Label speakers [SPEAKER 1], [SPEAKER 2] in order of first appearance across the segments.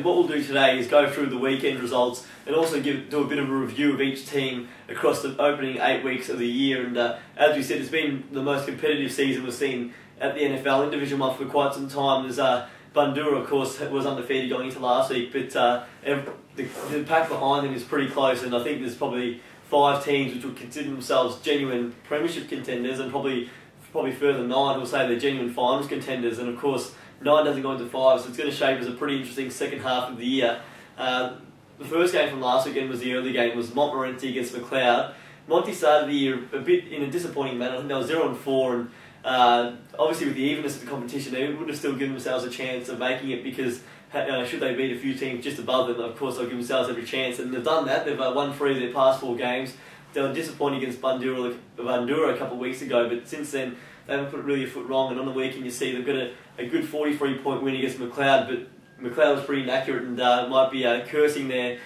[SPEAKER 1] What we'll do today is go through the weekend results and also do a bit of a review of each team across the opening 8 weeks of the year. And as we said, it's been the most competitive season we've seen at the NFL in Division 1 for quite some time. There's Bundoora, of course, was undefeated going into last week, but the pack behind them is pretty close, and I think there's probably 5 teams which would consider themselves genuine premiership contenders, and probably further 9 will say they're genuine finals contenders. And of course 9 doesn't go into 5, so it's going to shape as a pretty interesting second half of the year. The first game from last weekend was the early game, was Montmorency against McLeod. Monty started the year a bit in a disappointing manner. I think they were 0-4, and obviously with the evenness of the competition, they would have still given themselves a chance of making it, because should they beat a few teams just above them, of course they'll give themselves every chance, and they've done that. They've won 3 of their past 4 games. They were disappointing against Bundoora a couple of weeks ago, but since then they haven't put really a foot wrong, and on the weekend you see they've got a good 43-point win against McLeod, but McLeod was pretty inaccurate and might be cursing their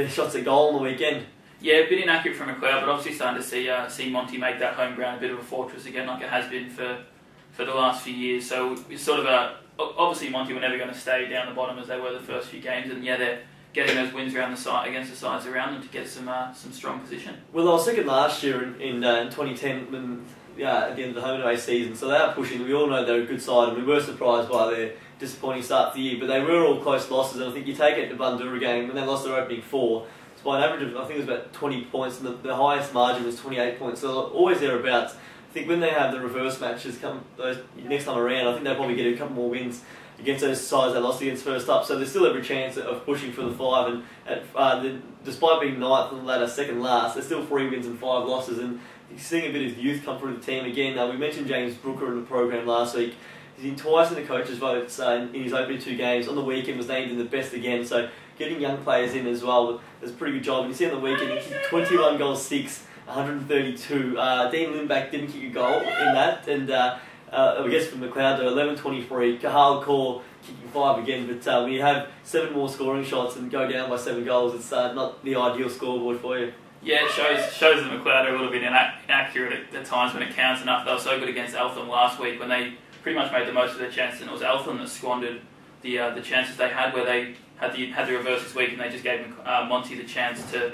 [SPEAKER 1] shots at goal on the weekend.
[SPEAKER 2] Yeah, a bit inaccurate from McLeod, but obviously starting to see Monty make that home ground a bit of a fortress again, like it has been for the last few years. So it's sort of obviously Monty were never going to stay down the bottom as they were the first few games, and yeah, they're getting those wins around the side against the sides around them to get some strong position.
[SPEAKER 1] Well, they were second last year in 2010 when, at the end of the home and away season, so they are pushing. We all know they're a good side, and we were surprised by their disappointing start to the year, but they were all close losses. And I think you take it to Bundoora game when they lost their opening 4. By an average of, I think it was about 20 points, and the highest margin was 28 points, so always thereabouts. I think when they have the reverse matches come next time around, I think they'll probably get a couple more wins against those sides they lost against first up, so there's still every chance of pushing for the 5, and despite being 9th on the ladder, second last, there's still 3 wins and 5 losses, and you're seeing a bit of youth come through the team again. We mentioned James Brooker in the program last week. He's in twice in the coaches' votes in his opening 2 games. On the weekend was named in the best again, so getting young players in as well is a pretty good job. And you see on the weekend, he kicked 21 goals, 6, 132. Dean Lindback didn't kick a goal in that, and I guess from McLeod, 11-23. Kahal Kaur kicking 5 again, but when you have 7 more scoring shots and go down by 7 goals, it's not the ideal scoreboard for you.
[SPEAKER 2] Yeah, it shows that McLeod are a little bit inaccurate at times when it counts enough. They were so good against Eltham last week when they pretty much made the most of their chances, and it was Eltham that squandered the chances they had, where they had the reverse this week, and they just gave Monty the chance to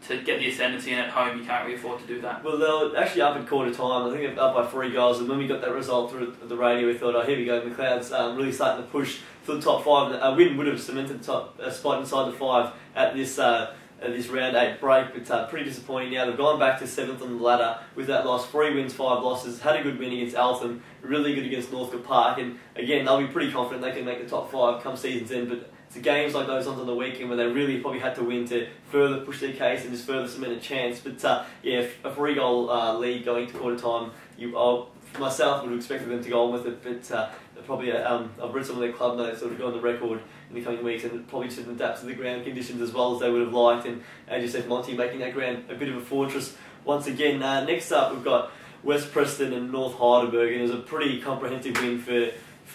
[SPEAKER 2] get the ascendancy, and at home you can't really afford to do that. Well,
[SPEAKER 1] they were actually up at quarter time. I think they were up by 3 goals, and when we got that result through the radio, we thought, oh, here we go, McLeod's really starting to push for the top 5. A win would have cemented a spot inside the 5 at this round 8 break, but pretty disappointing now. They've gone back to 7th on the ladder with that loss. 3 wins, 5 losses. Had a good win against Eltham, really good against Northcote Park, and again, they'll be pretty confident they can make the top 5 come season's end, but it's the games like those ones on the weekend where they really probably had to win to further push their case and just further cement a chance. But yeah, a 3-goal lead going to quarter time, myself would have expected them to go on with it, but probably I've read some of their club notes that would go on the record in the coming weeks, and probably should adapt to the ground conditions as well as they would have liked. And as you said, Monty making that ground a bit of a fortress once again. Next up, we've got West Preston and North Heidelberg, and it was a pretty comprehensive win for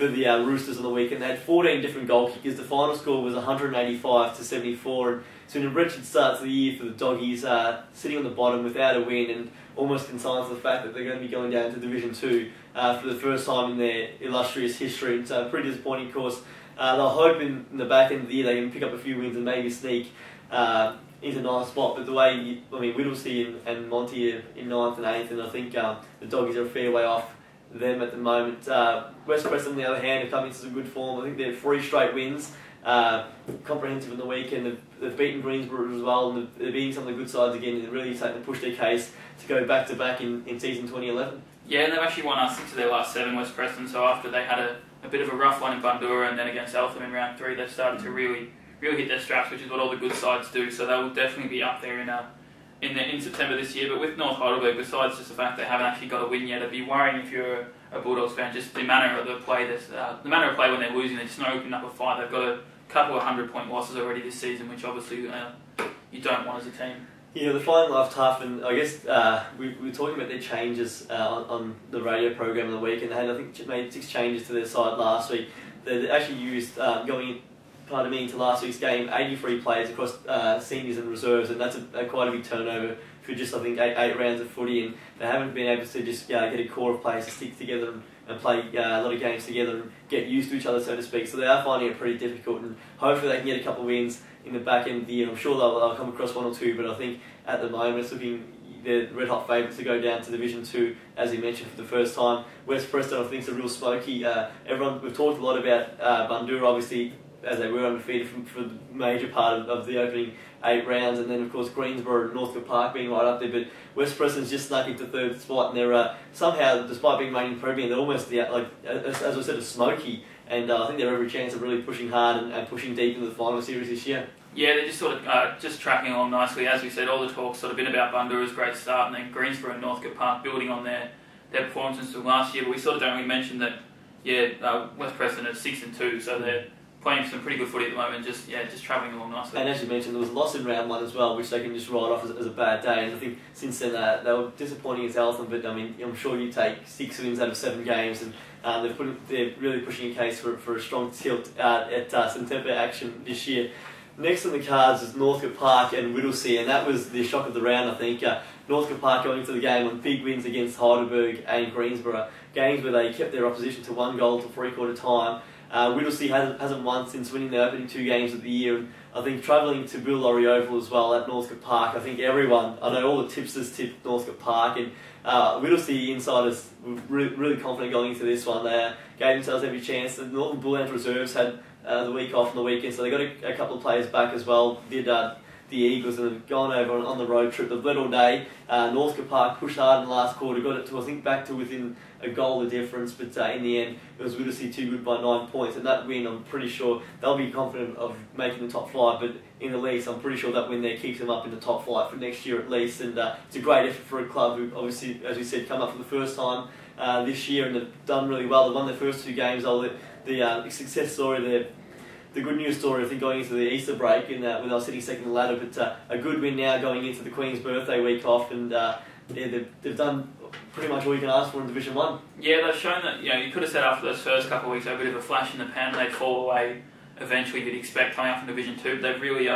[SPEAKER 1] the Roosters on the weekend. They had 14 different goal kickers. The final score was 185-74, and it's been a wretched start to the year for the Doggies, sitting on the bottom without a win, and almost consigns to the fact that they're going to be going down to Division 2 for the first time in their illustrious history. It's a pretty disappointing course. They'll hope in the back end of the year they can pick up a few wins and maybe sneak into 9th spot, but the way, Whittlesea and Monty are in 9th and 8th, and I think the Doggies are a fair way off them at the moment. West Preston, on the other hand, have come into some good form. I think they're 3 straight wins, comprehensive on the weekend. They've beaten Greensboro as well, and they're beating some of the good sides again, and really starting to push their case to go back-to-back in season 2011.
[SPEAKER 2] Yeah, and they've actually won 6 of their last 7, West Preston, so after they had a bit of a rough one in Bundoora and then against Eltham in round 3, they've started to really hit their straps, which is what all the good sides do, so they will definitely be up there in September this year. But with North Heidelberg, besides just the fact they haven't actually got a win yet, it'd be worrying if you're a Bulldogs fan, just the manner of play when they're losing. They're just not opening up a fight. They've got a couple of 100-point losses already this season, which obviously you don't want as a team.
[SPEAKER 1] Yeah, they're finding life tough, and I guess we were talking about their changes on the radio program on the weekend. They had, I think, made 6 changes to their side last week. They actually used, into last week's game, 83 players across seniors and reserves, and that's quite a big turnover for just, I think, eight rounds of footy, and they haven't been able to just get a core of players to stick together and and play a lot of games together and get used to each other, so to speak. So they are finding it pretty difficult, and hopefully they can get a couple of wins in the back end of the year. I'm sure they'll come across one or two, but I think at the moment it's looking they're red hot favourites to go down to Division 2, as you mentioned, for the first time. West Preston, I think, is a real smoky. We've talked a lot about Bundoora, obviously, as they were undefeated for the major part of the opening 8 rounds, and then of course Greensborough and Northcote Park being right up there, but West Preston's just snuck into 3rd spot, and they're somehow, despite being reigning Premier, they're almost as I said, a smoky, and I think they have every chance of really pushing hard and pushing deep into the final series this year.
[SPEAKER 2] Yeah, they're just sort of just tracking along nicely. As we said, all the talk's sort of been about Bundoora's great start, and then Greensborough and Northcote Park building on their performances from last year, but we sort of don't really mention that, West Preston are 6-2, so they're playing some pretty good footy at the moment, just travelling along nicely.
[SPEAKER 1] And as you mentioned, there was a loss in round 1 as well, which they can just write off as a bad day. And I think since then they were disappointing against Eltham, but I mean, I'm sure you take 6 wins out of 7 games, and they're really pushing a case for a strong tilt at St Temper action this year. Next on the cards is Northcote Park and Whittlesea, and that was the shock of the round, I think. Northcote Park going into the game on big wins against Heidelberg and Greensborough, games where they kept their opposition to 1 goal to 3/4 time. Whittlesea hasn't won since winning their opening 2 games of the year, and I think travelling to Bill Laurie Oval as well at Northcote Park, I think I know all the tipsters tipped Northcote Park, and Whittlesea insiders were really confident going into this one. They gave themselves every chance. The Northern Bullhounds reserves had the week off on the weekend, so they got a couple of players back as well. Did the Eagles, and have gone over on the road trip. They've led all day. Northcote Park pushed hard in the last quarter, got it to, I think, back to within a goal of difference, but in the end it was Whittlesea too good by 9 points, and that win, I'm pretty sure they'll be confident of making the top 5, but in the least I'm pretty sure that win there keeps them up in the top 5 for next year at least, and it's a great effort for a club who obviously, as we said, come up for the first time this year, and they've done really well. They won their first 2 games. The success story, the good news story, I think, going into the Easter break, and when they were sitting second in the ladder, but a good win now going into the Queen's birthday week off, and they've done pretty much all you can ask for in Division 1.
[SPEAKER 2] Yeah, they've shown that, you could have said after those first couple of weeks, a bit of a flash in the pan, they'd fall away eventually, you'd expect, coming up from Division 2, but they've really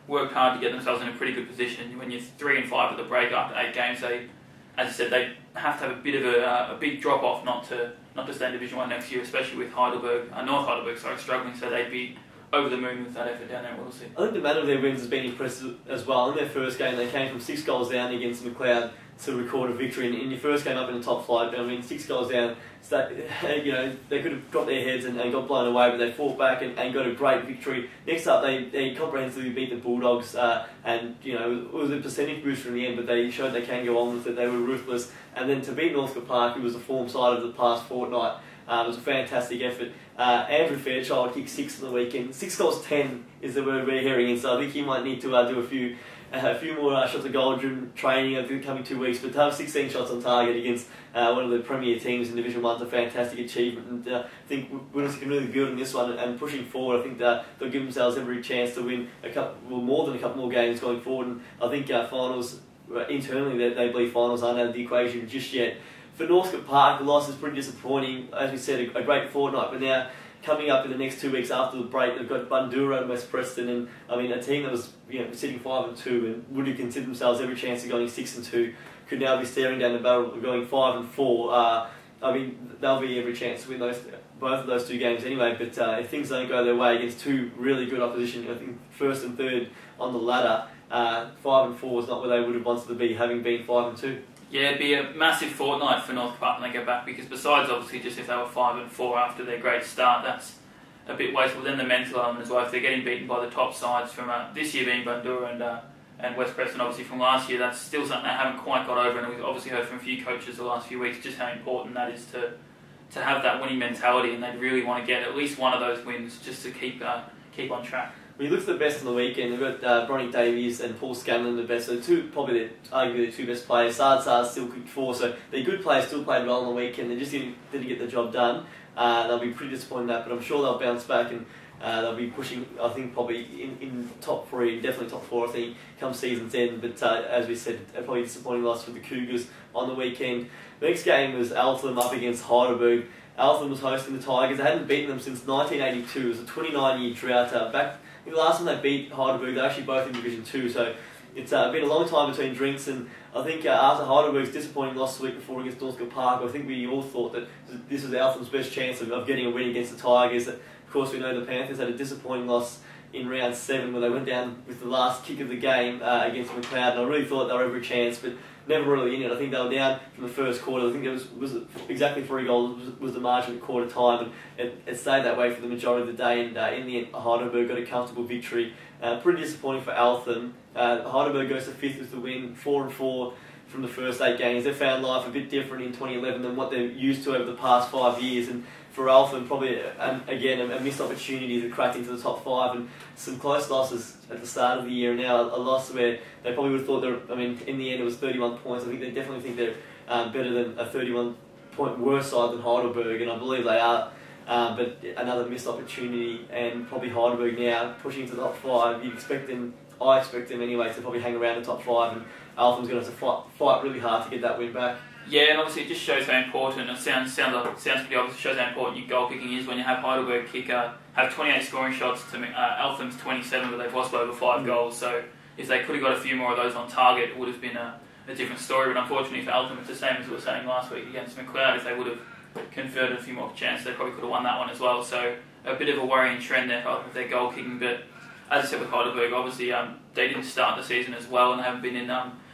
[SPEAKER 2] worked hard to get themselves in a pretty good position. When you're 3-5 at the break after 8 games, as I said, they have to have a bit of a big drop off not to stay in Division 1 next year, especially with North Heidelberg struggling, so they'd be over the moon with that effort down there at Whittlesea.
[SPEAKER 1] I think the manner of their wins has been impressive as well. In their first game, they came from 6 goals down against McLeod to record a victory. And in your first game up in the top 5, 6 goals down, so they could have got their heads and got blown away, but they fought back and got a great victory. Next up, they comprehensively beat the Bulldogs, and it was a percentage booster in the end, but they showed they can go on with it. They were ruthless, and then to beat Northcote Park, who was the form side of the past fortnight, it was a fantastic effort. Andrew Fairchild kicked 6 on the weekend. 6 goals 10 is the word we're hearing, and so I think he might need to do a few more shots of goal during training over the coming 2 weeks. But to have 16 shots on target against one of the premier teams in Division 1 is a fantastic achievement, and I think Whittlesea can really build on this one and pushing forward. I think they'll give themselves every chance to win more than a couple more games going forward, and I think finals, internally they believe finals aren't out of the equation just yet. For Northcote Park, the loss is pretty disappointing. As we said, a great fortnight, but now coming up in the next 2 weeks after the break, they've got Bundoora and West Preston, and a team that was sitting 5-2 and would have considered themselves every chance of going 6-2 could now be staring down the barrel of going 5-4. They'll be every chance to win both of those 2 games anyway. But if things don't go their way against 2 really good opposition, I think first and third on the ladder, 5-4 is not where they would have wanted to be, having been 5-2.
[SPEAKER 2] Yeah, it'd be a massive fortnight for Northcote Park when they go back, because besides obviously just if they were 5-4 after their great start, that's a bit wasteful. Then the mental element as well, if they're getting beaten by the top sides from this year being Bundoora and West Preston obviously from last year, that's still something they haven't quite got over, and we've obviously heard from a few coaches the last few weeks just how important that is to have that winning mentality, and they'd really want to get at least one of those wins just to keep on track.
[SPEAKER 1] When you look at the best on the weekend, they've got Bronny Davies and Paul Scanlon the best, so arguably the 2 best players. Sard still kicked 4, so they're good players, still played well on the weekend. They just didn't get the job done. They'll be pretty disappointed in that, but I'm sure they'll bounce back, and they'll be pushing, I think, probably in top 3, definitely top 4, I think, come season's end. But as we said, a probably disappointing loss for the Cougars on the weekend. The next game was Eltham up against Heidelberg. Eltham was hosting the Tigers. They hadn't beaten them since 1982. It was a 29-year drought. The last time they beat Heidelberg, they're actually both in Division 2, so it's been a long time between drinks, and I think after Heidelberg's disappointing loss the week before against Northcote Park, I think we all thought that this was Eltham's best chance of getting a win against the Tigers. Of course, we know the Panthers had a disappointing loss in round 7 where they went down with the last kick of the game against McLeod, and I really thought they were every chance, but never really in it. I think they were down from the first quarter. I think it was exactly 3 goals was the margin at quarter time, and it stayed that way for the majority of the day, and in the end Heidelberg got a comfortable victory. Pretty disappointing for Eltham. Heidelberg goes to 5th with the win, 4-4 from the first 8 games. They found life a bit different in 2011 than what they're used to over the past 5 years, and for Eltham probably again a missed opportunity to crack into the top 5, and some close losses at the start of the year, and now a loss where they probably would have thought in the end it was 31 points. I think they definitely think they're better than a 31 point worse side than Heidelberg, and I believe they are. But another missed opportunity, and probably Heidelberg now pushing into the top 5. I expect them anyway to probably hang around the top 5, and Eltham's going to have to fight really hard to get that win back.
[SPEAKER 2] Yeah, and obviously it just shows how important, it sounds pretty obvious, it shows how important your goal kicking is when you have Heidelberg have 28 scoring shots to Eltham's 27, but they've lost over 5 goals, so if they could have got a few more of those on target, it would have been a different story, but unfortunately for Eltham it's the same as we were saying last week against McLeod. If they would have converted a few more chances, they probably could have won that one as well, so a bit of a worrying trend there with their goal kicking, but as I said with Heidelberg, obviously they didn't start the season as well and haven't been in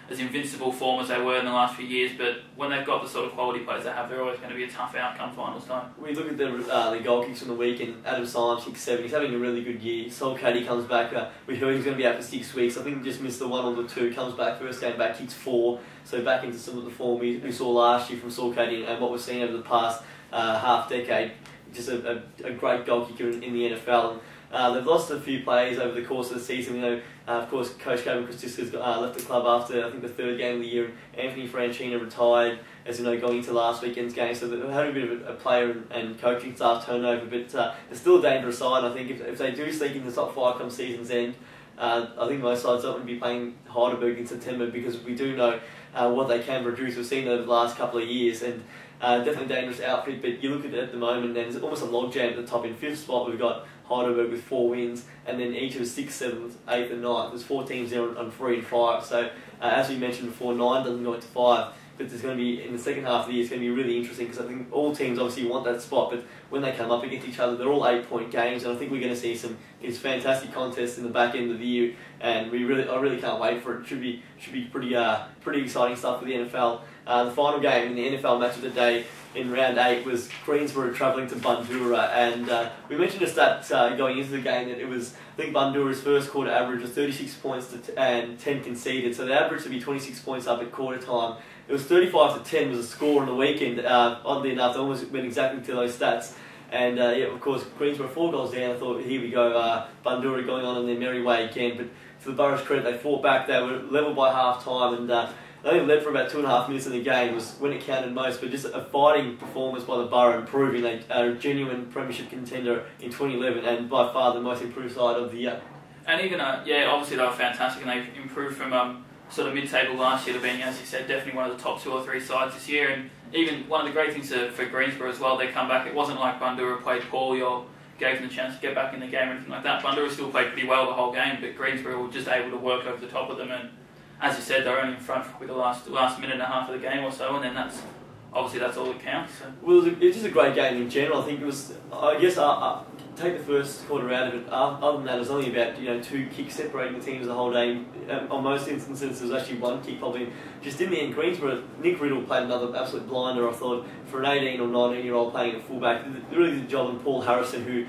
[SPEAKER 2] as invincible form as they were in the last few years, but when they've got the sort of quality players they have, they're always going to be a tough outcome finals time.
[SPEAKER 1] We look at the goal kicks from the week, and Adam Symes kicks 7. He's having a really good year. Sol Caddy comes back. We heard he's going to be out for 6 weeks. I think he just missed the 1 or the 2. Comes back, first game back, kicks 4. So back into some of the form we saw last year from Sol Caddy and what we've seen over the past half decade. Just a great goal kicker in the NFL. They've lost a few players over the course of the season. You know, of course, Coach Gavin Christiska's left the club after I think the 3rd game of the year. Anthony Franchina retired, as you know, going into last weekend's game. So they've had a bit of a player and coaching staff turnover, but they're still a dangerous side. I think if they do sneak in the top 5 come season's end, I think most sides don't want to be playing Heidelberg in September, because we do know what they can produce. We've seen over the last couple of years, and definitely a dangerous outfit. But you look at it at the moment, and it's almost a logjam at the top. In 5th spot, we've got Heidelberg with 4 wins, and then each of 6th, 7th, 8th and 9th. There's 4 teams there on 3 and 5. So as we mentioned before, 9 doesn't go into 5. But there's going to be, in the second half of the year, it's going to be really interesting, because I think all teams obviously want that spot, but when they come up against each other, they're all 8-point games, and I think we're going to see these fantastic contests in the back end of the year, and I really can't wait for it. It should be pretty exciting stuff for the NFL. The final game in the NFL match of the day in round 8 was Greensborough travelling to Bundoora, and we mentioned a stat going into the game that it was, I think Bundoora's first quarter average was 36 points and 10 conceded, so the average to be 26 points up at quarter time. It was 35-10 was a score on the weekend. Oddly enough, they almost went exactly to those stats. And of course, Greensborough 4 goals down. I thought, here we go, Bundoora going on in their merry way again. But to the Borough's credit, they fought back. They were level by half time, and they only led for about 2.5 minutes in the game. Was when it counted most. But just a fighting performance by the Borough, and proving they are a genuine premiership contender in 2011, and by far the most improved side of the year.
[SPEAKER 2] And even obviously they were fantastic, and they've improved from sort of mid-table last year to being, as you said, definitely one of the top 2 or 3 sides this year. And even one of the great things for Greensborough as well, they come back. It wasn't like Bundoora played poorly or gave them the chance to get back in the game or anything like that. Bundoora still played pretty well the whole game, but Greensborough were just able to work over the top of them. And as you said, they're only in front with the last minute and a half of the game or so, and then that's all that counts. So.
[SPEAKER 1] Well, it was just a great game in general. I think it was, I guess, take the first quarter out of it. Other than that, it was only about 2 kicks separating the teams the whole day. On most instances, there was actually 1 kick probably. Just in the end, Greensborough, Nick Riddle played another absolute blinder, I thought, for an 18 or 19-year-old playing at fullback. Really did a job on Paul Harrison, who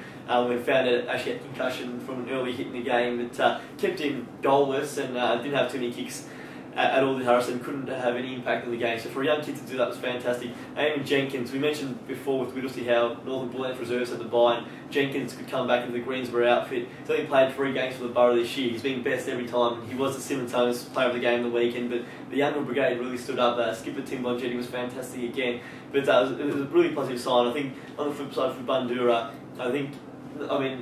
[SPEAKER 1] we found out actually had concussion from an early hit in the game, but kept him goalless and didn't have too many kicks at all. Harrison couldn't have any impact on the game, so for a young kid to do that was fantastic. Eamon Jenkins, we mentioned before with Whittlesea how Northern Bullets reserves had the bye, and Jenkins could come back into the Greensborough outfit. He's only played 3 games for the Borough this year. He's been best every time. He was the Simmons player of the game the weekend, but the younger brigade really stood up. Skipper Tim Bongetti was fantastic again, but it was a really positive sign. I think on the flip side for Bundoora,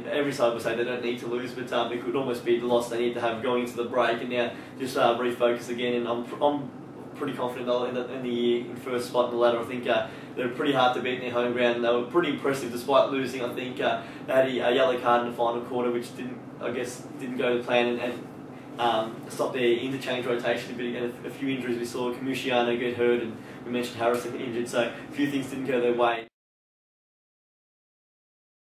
[SPEAKER 1] every side would say they don't need to lose, but it could almost be the loss they need to have going into the break, and now just refocus again. And I'm pretty confident they'll end up in the year in first spot in the ladder. I think they're pretty hard to beat in their home ground, and they were pretty impressive despite losing. I think they had a yellow card in the final quarter, which didn't go to plan, and stop their interchange rotation a bit, and a few injuries we saw. Camusciano get hurt, and we mentioned Harrison injured, so a few things didn't go their way.